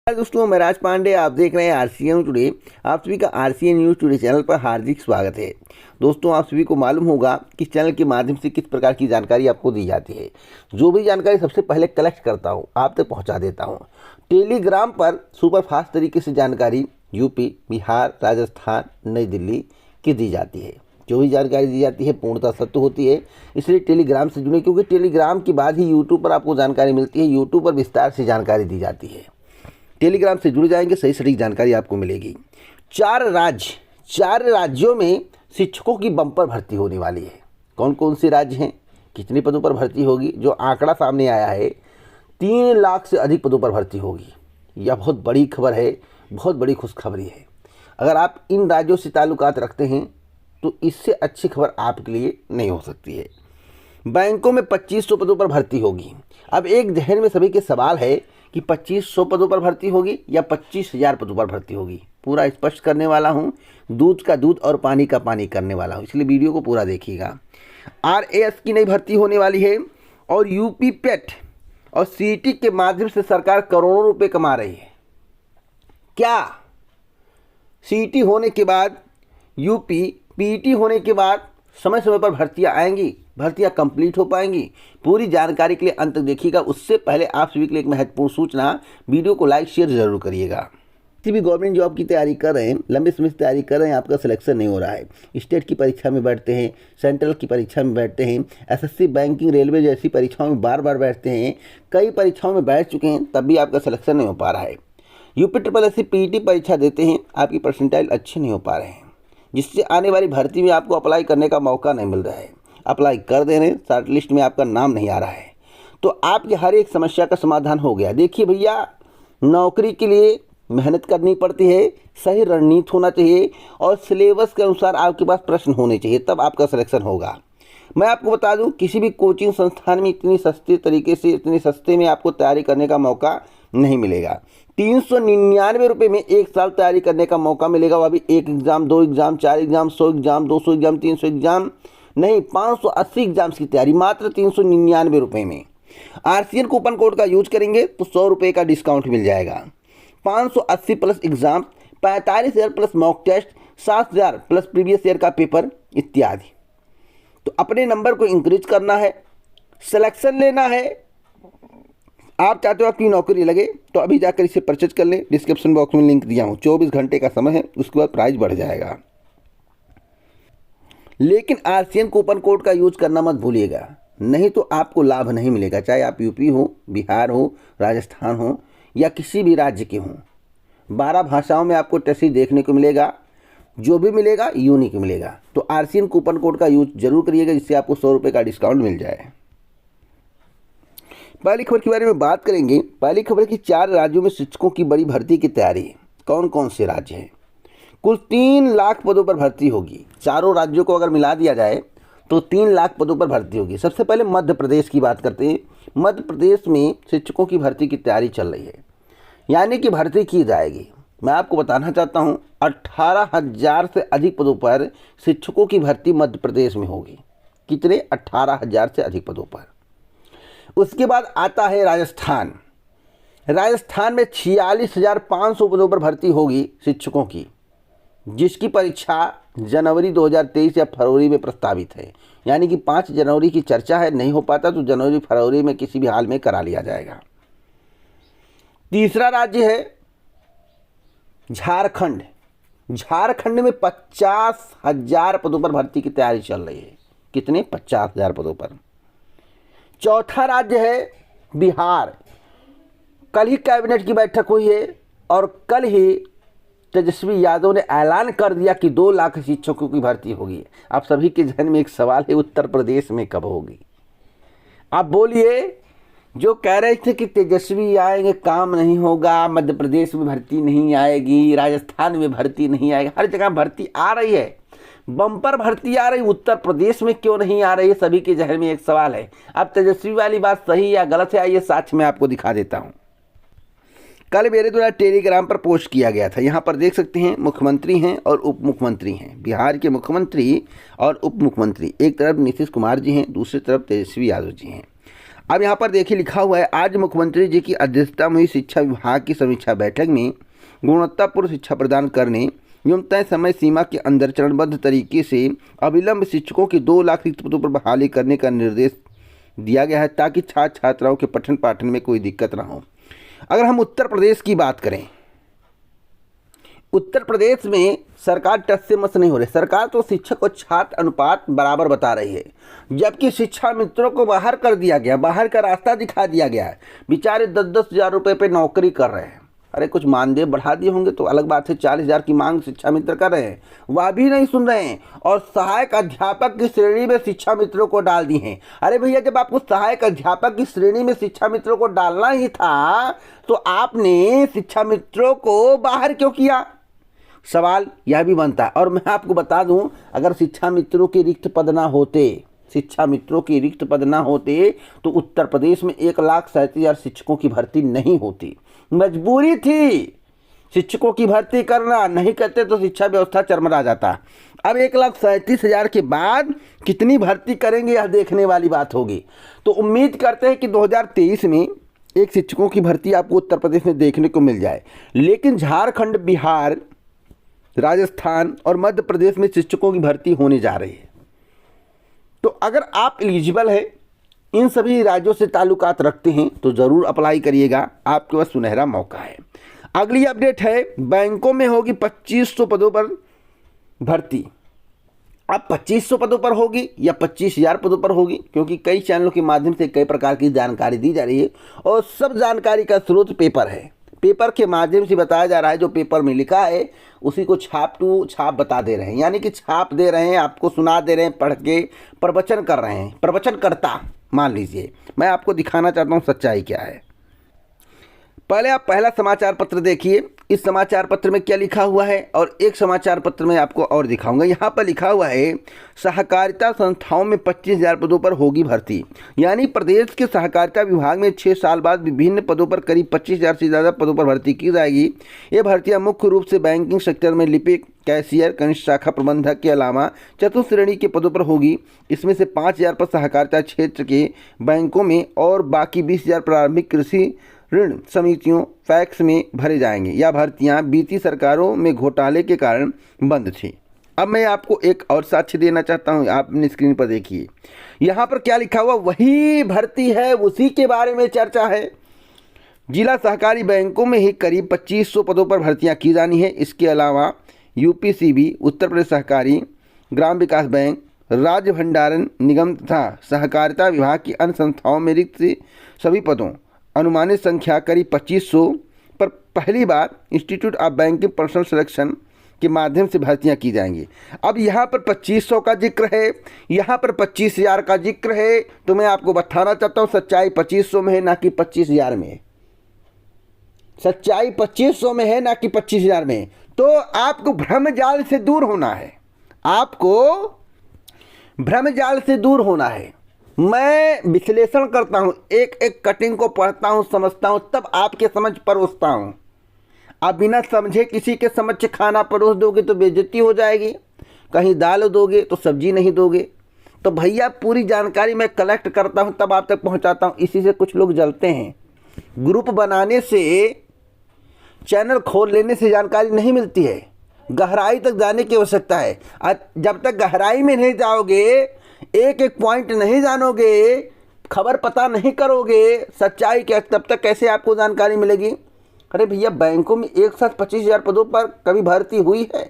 दोस्तों, मैं राज पांडे, आप देख रहे हैं आरसीएन टुडे। आप सभी का आरसीएन न्यूज़ टुडे चैनल पर हार्दिक स्वागत है। दोस्तों, आप सभी को मालूम होगा कि इस चैनल के माध्यम से किस प्रकार की जानकारी आपको दी जाती है। जो भी जानकारी सबसे पहले कलेक्ट करता हूं, आप तक पहुंचा देता हूं। टेलीग्राम पर सुपर फास्ट तरीके से जानकारी यूपी, बिहार, राजस्थान, नई दिल्ली की दी जाती है। जो भी जानकारी दी जाती है पूर्णतः सत्य होती है, इसलिए टेलीग्राम से जुड़े, क्योंकि टेलीग्राम के बाद ही यूट्यूब पर आपको जानकारी मिलती है। यूट्यूब पर विस्तार से जानकारी दी जाती है। टेलीग्राम से जुड़ जाएंगे, सही सटीक जानकारी आपको मिलेगी। चार राज्यों में शिक्षकों की बम्पर भर्ती होने वाली है। कौन कौन से राज्य हैं, कितने पदों पर भर्ती होगी? जो आंकड़ा सामने आया है, 3 लाख से अधिक पदों पर भर्ती होगी। यह बहुत बड़ी खबर है, बहुत बड़ी खुशखबरी है। अगर आप इन राज्यों से ताल्लुकात रखते हैं तो इससे अच्छी खबर आपके लिए नहीं हो सकती है। बैंकों में 2500 पदों पर भर्ती होगी। अब एक जहन में सभी के सवाल है कि 2500 पदों पर भर्ती होगी या 25,000 पदों पर भर्ती होगी। पूरा स्पष्ट करने वाला हूं, दूध का दूध और पानी का पानी करने वाला हूं, इसलिए वीडियो को पूरा देखिएगा। आरएएस की नई भर्ती होने वाली है और यूपी पेट और सीईटी के माध्यम से सरकार करोड़ों रुपए कमा रही है। क्या सीईटी होने के बाद, यूपी पीईटी होने के बाद समय समय पर भर्तियां आएंगी, भर्तियां कंप्लीट हो पाएंगी? पूरी जानकारी के लिए अंत तक देखिएगा। उससे पहले आप सभी के लिए एक महत्वपूर्ण सूचना, वीडियो को लाइक शेयर जरूर करिएगा। किसी भी गवर्नमेंट जॉब की तैयारी कर रहे हैं, लंबे समय से तैयारी कर रहे हैं, आपका सिलेक्शन नहीं हो रहा है, स्टेट की परीक्षा में बैठते हैं, सेंट्रल की परीक्षा में बैठते हैं, एसएससी, बैंकिंग, रेलवे जैसी परीक्षाओं में बार बार बैठते हैं, कई परीक्षाओं में बैठ चुके हैं, तब भी आपका सिलेक्शन नहीं हो पा रहा है। यूपी SSC पीईटी परीक्षा देते हैं, आपकी परसेंटाइल अच्छे नहीं हो पा रहे हैं, जिससे आने वाली भर्ती में आपको अप्लाई करने का मौका नहीं मिल रहा है। अप्लाई कर दे रहे हैं, शॉर्ट लिस्ट में आपका नाम नहीं आ रहा है, तो आपकी हर एक समस्या का समाधान हो गया। देखिए भैया, नौकरी के लिए मेहनत करनी पड़ती है, सही रणनीति होना चाहिए और सिलेबस के अनुसार आपके पास प्रश्न होने चाहिए, तब आपका सिलेक्शन होगा। मैं आपको बता दूं, किसी भी कोचिंग संस्थान में इतनी सस्ते तरीके से, इतने सस्ते में आपको तैयारी करने का मौका नहीं मिलेगा। 399 रुपये में 1 साल तैयारी करने का मौका मिलेगा। वह भी 1 exam, 2 exam, 4 exam, 100 exam, 200 exam, 300 exam नहीं, 580 एग्जाम्स की तैयारी मात्र 399 रुपये में। आरसीएन कूपन कोड का यूज करेंगे तो 100 रुपये का डिस्काउंट मिल जाएगा। 580 plus exam, 45,000 plus mock test, 7,000 plus previous year का पेपर इत्यादि। तो अपने नंबर को इंक्रीज करना है, सिलेक्शन लेना है। आप चाहते हो आपकी नौकरी लगे तो अभी जाकर इसे परचेज कर लें। डिस्क्रिप्शन बॉक्स में लिंक दिया हूँ। 24 घंटे का समय है, उसके बाद प्राइस बढ़ जाएगा। लेकिन आरसीएन कूपन कोड का यूज करना मत भूलिएगा, नहीं तो आपको लाभ नहीं मिलेगा। चाहे आप यूपी हो, बिहार हो, राजस्थान हो या किसी भी राज्य के हों, 12 भाषाओं में आपको टेस्ट देखने को मिलेगा। जो भी मिलेगा यूनिक मिलेगा। तो आरसीएन कूपन कोड का यूज जरूर करिएगा, जिससे आपको 100 रुपये का डिस्काउंट मिल जाए। पहली खबर के बारे में बात करेंगे। पहली खबर की 4 राज्यों में शिक्षकों की बड़ी भर्ती की तैयारी। कौन कौन से राज्य हैं? कुल 3 लाख पदों पर भर्ती होगी। चारों राज्यों को अगर मिला दिया जाए तो 3 लाख पदों पर भर्ती होगी। सबसे पहले मध्य प्रदेश की बात करते हैं। मध्य प्रदेश में शिक्षकों की भर्ती की तैयारी चल रही है, यानी कि भर्ती की जाएगी। मैं आपको बताना चाहता हूं, 18,000 से अधिक पदों पर शिक्षकों की भर्ती मध्य प्रदेश में होगी। कितने? 18,000 से अधिक पदों पर। उसके बाद आता है राजस्थान। राजस्थान में 46,500 पदों पर भर्ती होगी शिक्षकों की, जिसकी परीक्षा जनवरी 2023 या फरवरी में प्रस्तावित है। यानी कि 5 जनवरी की चर्चा है, नहीं हो पाता तो जनवरी फरवरी में किसी भी हाल में करा लिया जाएगा। तीसरा राज्य है झारखंड। झारखंड में 50,000 पदों पर भर्ती की तैयारी चल रही है। कितने? 50,000 पदों पर। चौथा राज्य है बिहार। कल ही कैबिनेट की बैठक हुई है और कल ही तेजस्वी यादव ने ऐलान कर दिया कि 2 लाख शिक्षकों की भर्ती होगी। आप सभी के जहन में एक सवाल है, उत्तर प्रदेश में कब होगी? आप बोलिए। जो कह रहे थे कि तेजस्वी आएंगे काम नहीं होगा, मध्य प्रदेश में भर्ती नहीं आएगी, राजस्थान में भर्ती नहीं आएगी, हर जगह भर्ती आ रही है, बम्पर भर्ती आ रही, उत्तर प्रदेश में क्यों नहीं आ रही है? सभी के जहन में एक सवाल है। अब तेजस्वी वाली बात सही या गलत है, आइए साक्ष्य मैं आपको दिखा देता हूँ। कल मेरे द्वारा टेलीग्राम पर पोस्ट किया गया था। यहाँ पर देख सकते हैं, मुख्यमंत्री हैं और उप मुख्यमंत्री हैं। बिहार के मुख्यमंत्री और उप मुख्यमंत्री, एक तरफ नीतीश कुमार जी हैं, दूसरी तरफ तेजस्वी यादव जी हैं। अब यहाँ पर देखिए लिखा हुआ है, आज मुख्यमंत्री जी की अध्यक्षता में हुई शिक्षा विभाग की समीक्षा बैठक में गुणवत्तापूर्ण शिक्षा प्रदान करने एवं तय समय सीमा के अंदर चरणबद्ध तरीके से अविलंब शिक्षकों की 2 लाख रिक्त पदों पर बहाली करने का निर्देश दिया गया है, ताकि छात्र छात्राओं के पठन पाठन में कोई दिक्कत ना हो। अगर हम उत्तर प्रदेश की बात करें, उत्तर प्रदेश में सरकार टस से मस नहीं हो रही। सरकार तो शिक्षक और छात्र अनुपात बराबर बता रही है, जबकि शिक्षा मित्रों को बाहर कर दिया गया, बाहर का रास्ता दिखा दिया गया है। बेचारे 10-10 हज़ार रुपये पे नौकरी कर रहे हैं। अरे कुछ मानदेय बढ़ा दिए होंगे तो अलग बात है, 40 हज़ार की मांग शिक्षा मित्र कर रहे हैं, वह भी नहीं सुन रहे हैं और सहायक अध्यापक की श्रेणी में शिक्षा मित्रों को डाल दिए हैं। अरे भैया, जब आपको सहायक अध्यापक की श्रेणी में शिक्षा मित्रों को डालना ही था तो आपने शिक्षा मित्रों को बाहर क्यों किया? सवाल यह भी बनता है। और मैं आपको बता दूं, अगर शिक्षा मित्रों के रिक्त पद ना होते, शिक्षा मित्रों के रिक्त पद ना होते तो उत्तर प्रदेश में 1,37,000 शिक्षकों की भर्ती नहीं होती। मजबूरी थी शिक्षकों की भर्ती करना, नहीं करते तो शिक्षा व्यवस्था चरमरा जाता। अब 1,37,000 के बाद कितनी भर्ती करेंगे यह देखने वाली बात होगी। तो उम्मीद करते हैं कि 2023 में एक शिक्षकों की भर्ती आपको उत्तर प्रदेश में देखने को मिल जाए। लेकिन झारखंड, बिहार, राजस्थान और मध्य प्रदेश में शिक्षकों की भर्ती होने जा रही है। तो अगर आप एलिजिबल है, इन सभी राज्यों से ताल्लुकात रखते हैं तो ज़रूर अप्लाई करिएगा, आपके पास सुनहरा मौका है। अगली अपडेट है, बैंकों में होगी 2500 पदों पर भर्ती। अब 2500 पदों पर होगी या 25,000 पदों पर होगी, क्योंकि कई चैनलों के माध्यम से कई प्रकार की जानकारी दी जा रही है और सब जानकारी का स्रोत पेपर है। पेपर के माध्यम से बताया जा रहा है, जो पेपर में लिखा है उसी को छाप टू छाप बता दे रहे हैं, यानी कि छाप दे रहे हैं, आपको सुना दे रहे हैं, पढ़ के प्रवचन कर रहे हैं। प्रवचनकर्ता मान लीजिए, मैं आपको दिखाना चाहता हूँ सच्चाई क्या है। पहले आप पहला समाचार पत्र देखिए, इस समाचार पत्र में क्या लिखा हुआ है, और एक समाचार पत्र में आपको और दिखाऊंगा। यहाँ पर लिखा हुआ है, सहकारिता संस्थाओं में 25,000 पदों पर होगी भर्ती। यानी प्रदेश के सहकारिता विभाग में 6 साल बाद विभिन्न पदों पर करीब 25,000 से ज़्यादा पदों पर भर्ती की जाएगी। ये भर्तियाँ मुख्य रूप से बैंकिंग सेक्टर में लिपिक, कैशियर, कनिष्ठ शाखा प्रबंधक के अलावा चतुर्थ श्रेणी के पदों पर होगी। इसमें से 5,000 पद सहकारिता क्षेत्र के बैंकों में और बाकी 20,000 प्रारंभिक कृषि ऋण समितियों फैक्स में भरे जाएंगे। यह भर्तियां बीती सरकारों में घोटाले के कारण बंद थी। अब मैं आपको एक और साक्ष्य देना चाहता हूं, आप अपनी स्क्रीन पर देखिए। यहाँ पर क्या लिखा हुआ, वही भर्ती है, उसी के बारे में चर्चा है। जिला सहकारी बैंकों में ही करीब 2500 पदों पर भर्तियां की जानी है। इसके अलावा यूपीसीबी, उत्तर प्रदेश सहकारी ग्राम विकास बैंक, राज्य भंडारण निगम तथा सहकारिता विभाग की अन्य संस्थाओं में रिक्त सभी पदों अनुमानित संख्या करीब 2500 पर पहली बार institute of banking personnel selection के माध्यम से भर्तियां की जाएंगी। अब यहाँ पर 2500 का जिक्र है, यहाँ पर 25,000 का जिक्र है। तो मैं आपको बताना चाहता हूँ, सच्चाई 2500 में है, ना कि 25,000 में है। सच्चाई 2500 में है, ना कि 25,000 में। तो आपको भ्रम जाल से दूर होना है, आपको भ्रम जाल से दूर होना है। मैं विश्लेषण करता हूँ, एक एक कटिंग को पढ़ता हूँ, समझता हूँ, तब आपके समझ परोसता हूँ। आप बिना समझे किसी के समझ खाना परोस दोगे तो बेइज्जती हो जाएगी, कहीं दाल दोगे तो सब्जी नहीं दोगे। तो भैया पूरी जानकारी मैं कलेक्ट करता हूँ, तब आप तक पहुँचाता हूँ। इसी से कुछ लोग जलते हैं। ग्रुप बनाने से, चैनल खोल लेने से जानकारी नहीं मिलती है, गहराई तक जाने की आवश्यकता है। जब तक गहराई में नहीं जाओगे, एक एक पॉइंट नहीं जानोगे, खबर पता नहीं करोगे सच्चाई क्या, तब तक कैसे आपको जानकारी मिलेगी। अरे भैया, बैंकों में एक साथ 25,000 पदों पर कभी भर्ती हुई है?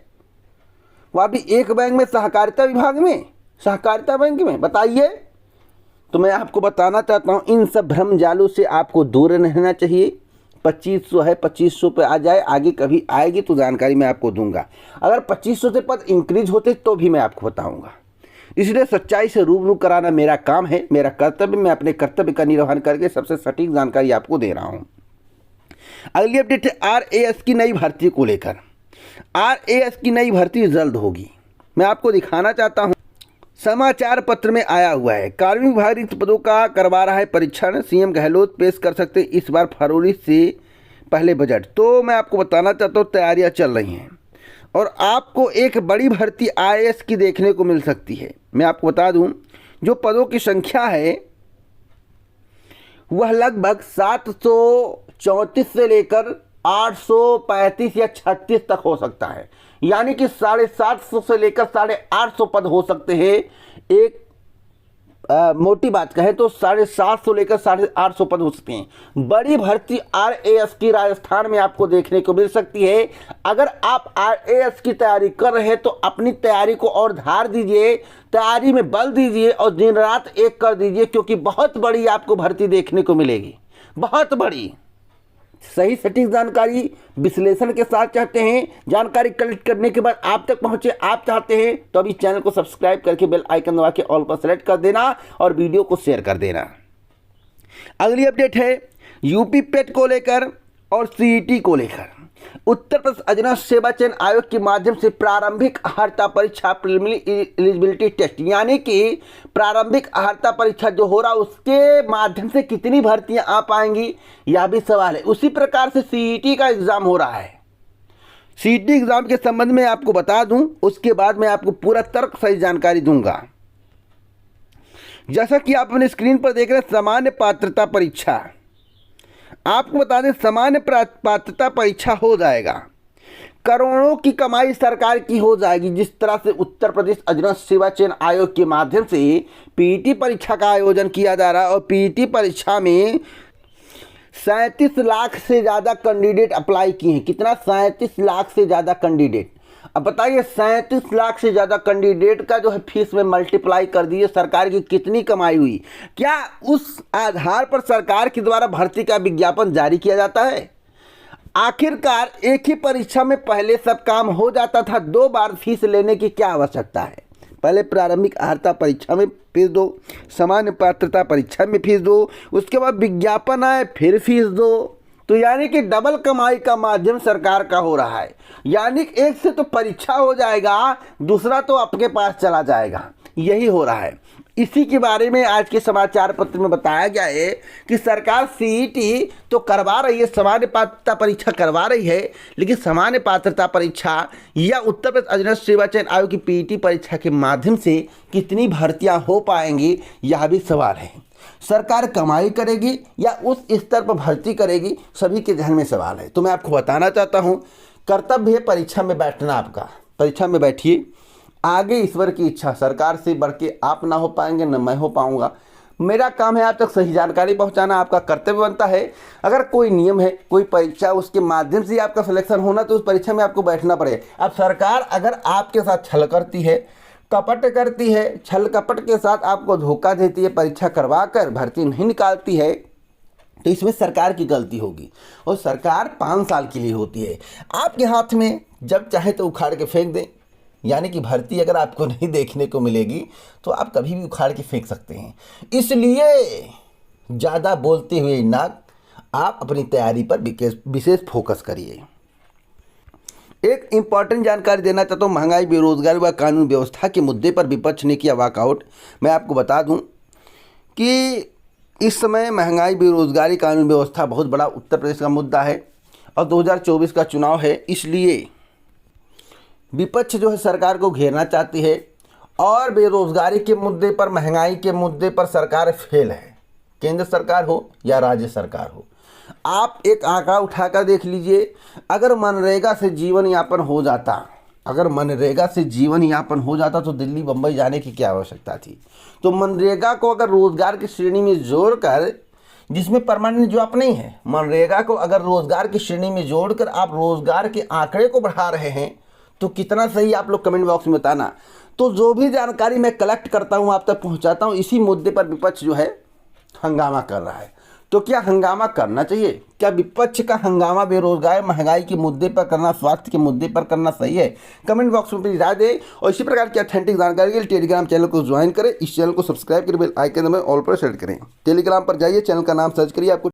वह भी एक बैंक में, सहकारिता विभाग में, सहकारिता बैंक में, बताइए। तो मैं आपको बताना चाहता हूँ, इन सब भ्रम जालों से आपको दूर रहना चाहिए। 2500 है, 2500 पे आ जाए, आगे कभी आएगी तो जानकारी मैं आपको दूंगा। अगर 2500 से पद इंक्रीज होते तो भी मैं आपको बताऊंगा। इसलिए सच्चाई से रूबरू कराना मेरा काम है, मेरा कर्तव्य। मैं अपने कर्तव्य का निर्वहन करके सबसे सटीक जानकारी आपको दे रहा हूं। अगली अपडेट है RAS की नई भर्ती को लेकर। RAS की नई भर्ती जल्द होगी। मैं आपको दिखाना चाहता हूं, समाचार पत्र में आया हुआ है। कार्मिक विभाग रिक्त पदों का करवा रहा है परीक्षण, सीएम गहलोत पेश कर सकते इस बार फरवरी से पहले बजट। तो मैं आपको बताना चाहता हूँ, तैयारियां चल रही हैं और आपको एक बड़ी भर्ती IAS की देखने को मिल सकती है। मैं आपको बता दूं, जो पदों की संख्या है वह लगभग 734 से लेकर 835 या 36 तक हो सकता है। यानी कि 750 से लेकर 850 पद हो सकते हैं। एक मोटी बात कहें तो 750 लेकर 850 पद हो सकते हैं। बड़ी भर्ती RAS की राजस्थान में आपको देखने को मिल सकती है। अगर आप RAS की तैयारी कर रहे हैं तो अपनी तैयारी को और धार दीजिए, तैयारी में बल दीजिए और दिन रात एक कर दीजिए, क्योंकि बहुत बड़ी आपको भर्ती देखने को मिलेगी, बहुत बड़ी। सही सटीक जानकारी विश्लेषण के साथ चाहते हैं, जानकारी कलेक्ट करने के बाद आप तक पहुंचे आप चाहते हैं, तो अभी चैनल को सब्सक्राइब करके बेल आइकन दबा के ऑल पर सेलेक्ट कर देना और वीडियो को शेयर कर देना। अगली अपडेट है यूपी पेट को लेकर और CET को लेकर। उत्तर प्रदेश अधीनस्थ सेवा चयन आयोग के माध्यम से प्रारंभिक अर्हता परीक्षा प्रीलिमिनरी एलिजिबिलिटी टेस्ट, यानी कि प्रारंभिक अर्हता परीक्षा जो हो रहा है उसके माध्यम से कितनी भर्तियां आ पाएंगी, यह भी सवाल है। उसी प्रकार से CET का एग्जाम हो रहा है। CET एग्जाम के संबंध में आपको बता दूं, उसके बाद मैं आपको पूरा तर्क सही जानकारी दूंगा। जैसा कि आप अपने स्क्रीन पर देख रहे हैं, सामान्य पात्रता परीक्षा, आपको बता दें सामान्य पात्रता परीक्षा हो जाएगा। करोड़ों की कमाई सरकार की हो जाएगी। जिस तरह से उत्तर प्रदेश अधीनस्थ सेवा चयन आयोग के माध्यम से PET परीक्षा का आयोजन किया जा रहा है और PET परीक्षा में 37 लाख से ज़्यादा कैंडिडेट अप्लाई किए हैं। कितना? 37 लाख से ज़्यादा कैंडिडेट। अब बताइए 37 लाख से ज़्यादा कैंडिडेट का जो है फीस में मल्टीप्लाई कर दिए, सरकार की कितनी कमाई हुई। क्या उस आधार पर सरकार के द्वारा भर्ती का विज्ञापन जारी किया जाता है? आखिरकार एक ही परीक्षा में पहले सब काम हो जाता था, 2 बार फीस लेने की क्या आवश्यकता है? पहले प्रारंभिक अर्हता परीक्षा में फीस दो, सामान्य पात्रता परीक्षा में फीस दो, उसके बाद विज्ञापन आए फिर फीस दो। तो यानी कि डबल कमाई का माध्यम सरकार का हो रहा है। यानी एक से तो परीक्षा हो जाएगा, दूसरा तो आपके पास चला जाएगा, यही हो रहा है। इसी के बारे में आज के समाचार पत्र में बताया गया है कि सरकार CET तो करवा रही है, सामान्य पात्रता परीक्षा करवा रही है, लेकिन सामान्य पात्रता परीक्षा या उत्तर प्रदेश अधीनस्थ सेवा चयन आयोग की PET परीक्षा के माध्यम से कितनी भर्तियां हो पाएंगी, यह भी सवाल है। सरकार कमाई करेगी या उस स्तर पर भर्ती करेगी, सभी के ध्यान में सवाल है। तो मैं आपको बताना चाहता हूं, कर्तव्य है परीक्षा में बैठना आपका। परीक्षा में बैठिए, आगे ईश्वर की इच्छा, सरकार से बढ़ के आप ना हो पाएंगे न मैं हो पाऊंगा। मेरा काम है आप तक सही जानकारी पहुंचाना, आपका कर्तव्य बनता है। अगर कोई नियम है, कोई परीक्षा, उसके माध्यम से आपका सिलेक्शन होना, तो उस परीक्षा में आपको बैठना पड़ेगा। अब सरकार अगर आपके साथ छल करती है, कपट करती है, छल कपट के साथ आपको धोखा देती है, परीक्षा करवा कर भर्ती नहीं निकालती है, तो इसमें सरकार की गलती होगी। और सरकार 5 साल के लिए होती है, आपके हाथ में जब चाहे तो उखाड़ के फेंक दें। यानी कि भर्ती अगर आपको नहीं देखने को मिलेगी तो आप कभी भी उखाड़ के फेंक सकते हैं। इसलिए ज़्यादा बोलते हुए ना, आप अपनी तैयारी पर विशेष फोकस करिए। एक इम्पॉर्टेंट जानकारी देना चाहता हूँ, महंगाई, बेरोजगारी व कानून व्यवस्था के मुद्दे पर विपक्ष ने किया वॉकआउट। मैं आपको बता दूं कि इस समय महंगाई, बेरोजगारी, कानून व्यवस्था बहुत बड़ा उत्तर प्रदेश का मुद्दा है और 2024 का चुनाव है। इसलिए विपक्ष जो है सरकार को घेरना चाहती है और बेरोजगारी के मुद्दे पर, महंगाई के मुद्दे पर सरकार फेल है, केंद्र सरकार हो या राज्य सरकार हो। आप एक आंकड़ा उठाकर देख लीजिए, अगर मनरेगा से जीवन यापन हो जाता, अगर मनरेगा से जीवन यापन हो जाता तो दिल्ली बम्बई जाने की क्या आवश्यकता थी। तो मनरेगा को अगर रोजगार की श्रेणी में जोड़कर, जिसमें परमानेंट जॉब नहीं है, मनरेगा को अगर रोजगार की श्रेणी में जोड़कर आप रोजगार के आंकड़े को बढ़ा रहे हैं, तो कितना सही आप लोग कमेंट बॉक्स में बताना। तो जो भी जानकारी मैं कलेक्ट करता हूँ आप तक पहुँचाता हूँ। इसी मुद्दे पर विपक्ष जो है हंगामा कर रहा है। तो क्या हंगामा करना चाहिए? क्या विपक्ष का हंगामा बेरोजगारी, महंगाई के मुद्दे पर करना, स्वास्थ्य के मुद्दे पर करना सही है? कमेंट बॉक्स में राय दें और इसी प्रकार की ऑथेंटिक जानकारी के लिए टेलीग्राम चैनल को ज्वाइन करें, इस चैनल को सब्सक्राइब करें, बेल आइकन में ऑल पर सेट करें। टेलीग्राम पर जाइए, चैनल का नाम सर्च करिए, आपको